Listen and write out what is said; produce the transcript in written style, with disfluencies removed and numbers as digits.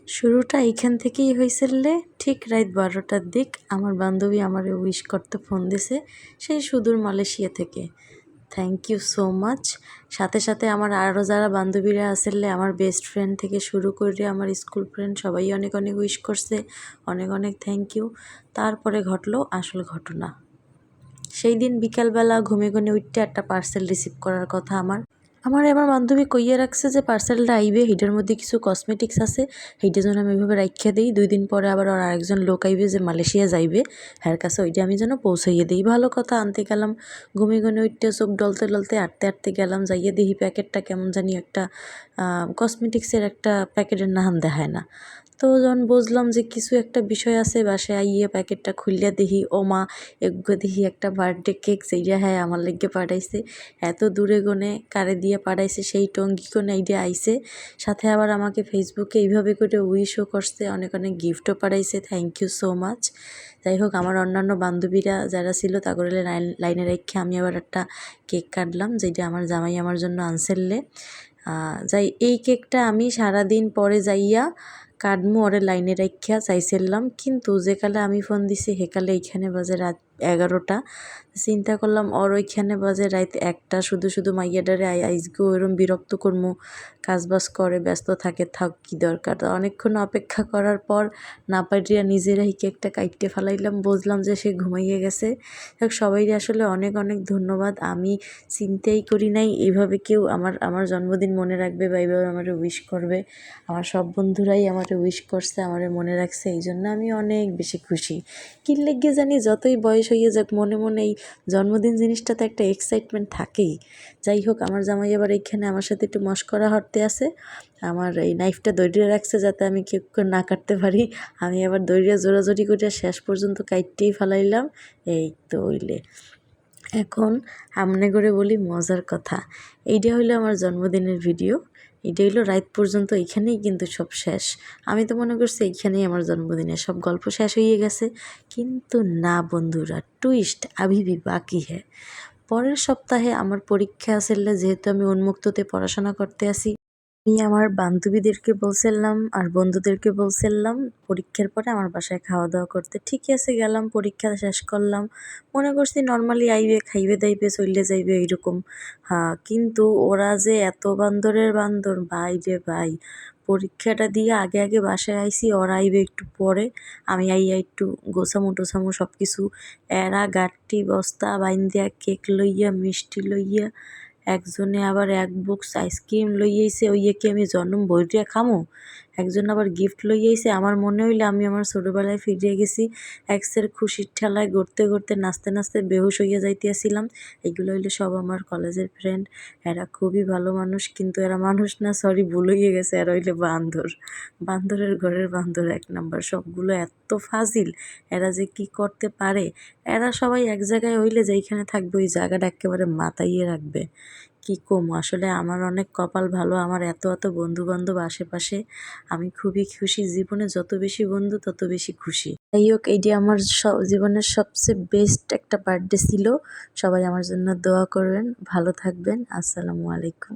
শুরুটা এইখান থেকেই হয়েছিল। ঠিক রাত 12টার দিক আমার বান্ধবী আমারে উইশ করতে ফোন দিছে সেই সুদূর মালয়েশিয়া থেকে। Thank you so much. সাথে সাথে আমার আরও যারা বান্ধবীরা আসলে আমার বেস্ট ফ্রেন্ড থেকে শুরু করে আমার স্কুল ফ্রেন্ড সবাই অনেক অনেক উইশ করছে, অনেক অনেক থ্যাংক ইউ। তারপরে ঘটলো আসল ঘটনা। সেই দিন বিকালবেলা ঘুমে উঠতে একটা পার্সেল রিসিভ করার কথা আমার বান্ধবী কইয়া রাখছে যে পার্সেলটা আইবে, হিটার মধ্যে কিছু কসমেটিক্স আছে, সেইটা যেন আমি ওইভাবে রাখিয়া দিই। 2 দিন পরে আবার আর আরেকজন লোক আইবে যে মালয়েশিয়া যাইবে, হ্যার কাছে ওইটা আমি যেন পৌঁছাইয়ে দিই। ভালো কথা, আনতে গেলাম। ঘুমে উঠতে চোখ ডলতে ডলতে আটতে গেলাম, যাইয়ে দেখি প্যাকেটটা কেমন জানি একটা কসমেটিক্সের একটা প্যাকেটের নাম দেখায় না। তো যখন বুঝলাম যে কিছু একটা বিষয় আছে, বাসায় আইয়ে প্যাকেটটা খুললিয়া দেখি ও মা, এগুলো দেখি একটা বার্থডে কেক, সেইটা হ্যাঁ আমার লেগে পাঠাইছে। এত দূরে গনে কারে দিয়ে পাঠাইছে, সেই টঙ্গি কোনে এইটা আইছে। সাথে আবার আমাকে ফেসবুকে এইভাবে করে উইশও করছে, অনেক অনেক গিফটও পাঠাইছে। Thank you so much. যাই হোক, আমার অন্যান্য বান্ধবীরা যারা ছিল তাগরে লাইনে রেখে আমি আবার একটা কেক কাটলাম, যেটা আমার জামাই আমার জন্য আনসেললে। যাই এই কেকটা আমি সারাদিন পরে যাইয়া কাটমু ওরে লাইনে রাখিয়া চাইছিলাম, কিন্তু যেকালে আমি ফোন দিছি সেকালে এইখানে বাজে রাত 11টা। চিন্তা করলাম ওর ওইখানে বাজে রাত 1টা। শুধু মাইয়াডারে আইজগো এরম বিরক্ত করমু, কাজবাজ করে ব্যস্ত থাকে, থাক কি দরকার। অনেকক্ষণ অপেক্ষা করার পর না পারিয়া নিজেরাই কেকটা কাইটে ফেলাইলাম, বুঝলাম যে সে ঘুমাইয়ে গেছে। সবাইকে আসলে অনেক অনেক ধন্যবাদ। আমি চিন্তাই করি নাই এইভাবে কেউ আমার জন্মদিন মনে রাখবে বা এইভাবে আমারে উইশ করবে। আমার সব বন্ধুরাই আমারে উইশ করছে, আমারে মনে রাখছে, এই জন্য আমি অনেক বেশি খুশি। কি লেগে জানি যতই বয়স হইয়ে যাক মনে মনে এই জন্মদিন জিনিসটাতে একটা এক্সাইটমেন্ট থাকেই। যাই হোক, আমার জামাই আবার এইখানে আমার সাথে একটু মশকরা হরতে আছে। আমার এই নাইফটা দইড়ে রাখছে যাতে আমি কেক না কাটতে পারি। আমি আবার দইড়ে জোরাজোরি করে শেষ পর্যন্ত কাইটতেই ফেলাইলাম। এই তো হইলে এখন আমনে করে বলি মজার কথা। এইটা হইলো আমার জন্মদিনের ভিডিও। এটা হইলো রাত পর্যন্ত, এইখানেই কিন্তু সব শেষ। আমি তো মনে করছি এইখানেই আমার জন্মদিনের সব গল্প শেষ হয়ে গেছে, কিন্তু না বন্ধুরা, টুইস্ট আভি ভি বাকি হ্যাঁ। পরের সপ্তাহে আমার পরীক্ষা আসলে, যেহেতু আমি উন্মুক্ততে পড়াশোনা করতে আসি, আমি আমার বান্ধবীদেরকে বলছিলাম আর বন্ধুদেরকে বলছিলাম পরীক্ষার পরে আমার বাসায় খাওয়া দাওয়া করতে। ঠিকই আছে, গেলাম, পরীক্ষা শেষ করলাম। মনে করছি নর্মালি আইবে, খাইবে দাইবে চলে যাইবে এইরকম। কিন্তু ওরা যে এত বান্দরের বান্দর, ভাই রে ভাই। পরীক্ষাটা দিয়ে আগে আগে বাসায় আইছি, ওরা আইবে একটু পরে। আমি আইয়া একটু গোছামু টোছামু সব কিছু। এরা গাঁটটি বস্তা বাইন্দিয়া কেক লইয়া, মিষ্টি লইয়া, একজনে আবার 1 বক্স আইসক্রিম লইয়াইছে, ওইয়া কি আমি জন্ম বইটা খামো। একজন আবার গিফট লইয়াইছে। আমার মনে হইলে আমি আমার ছোটোবেলায় ফিরে গেছি। এক্সের খুশির ঠেলায় গড়তে গড়তে নাচতে নাচতে বেহুশ হইয়া যাইতেছিলাম। এগুলো হইলে সব আমার কলেজের ফ্রেন্ড। এরা খুবই ভালো মানুষ, কিন্তু এরা মানুষ না, সরি ভুল হইয়া গেছে, এরা হইলে বান্দর। বান্দরের ঘরের বান্দর 1 নাম্বার। সবগুলো এত ফাজিল, এরা যে কি করতে পারে। এরা সবাই এক জায়গায় হইলে যেইখানে থাকবে ওই জায়গাটা একেবারে মাতাইয়ে রাখবে। কি কমু, আসলে আমার অনেক কপাল ভালো, আমার এত এত বন্ধু বান্ধব আশেপাশে। আমি খুবই খুশি, জীবনে যত বেশি বন্ধু তত বেশি খুশি। যাই হোক, এইটি আমার জীবনের সবচেয়ে বেস্ট একটা বার্থডে ছিল। সবাই আমার জন্য দোয়া করবেন, ভালো থাকবেন। আসসালামু আলাইকুম।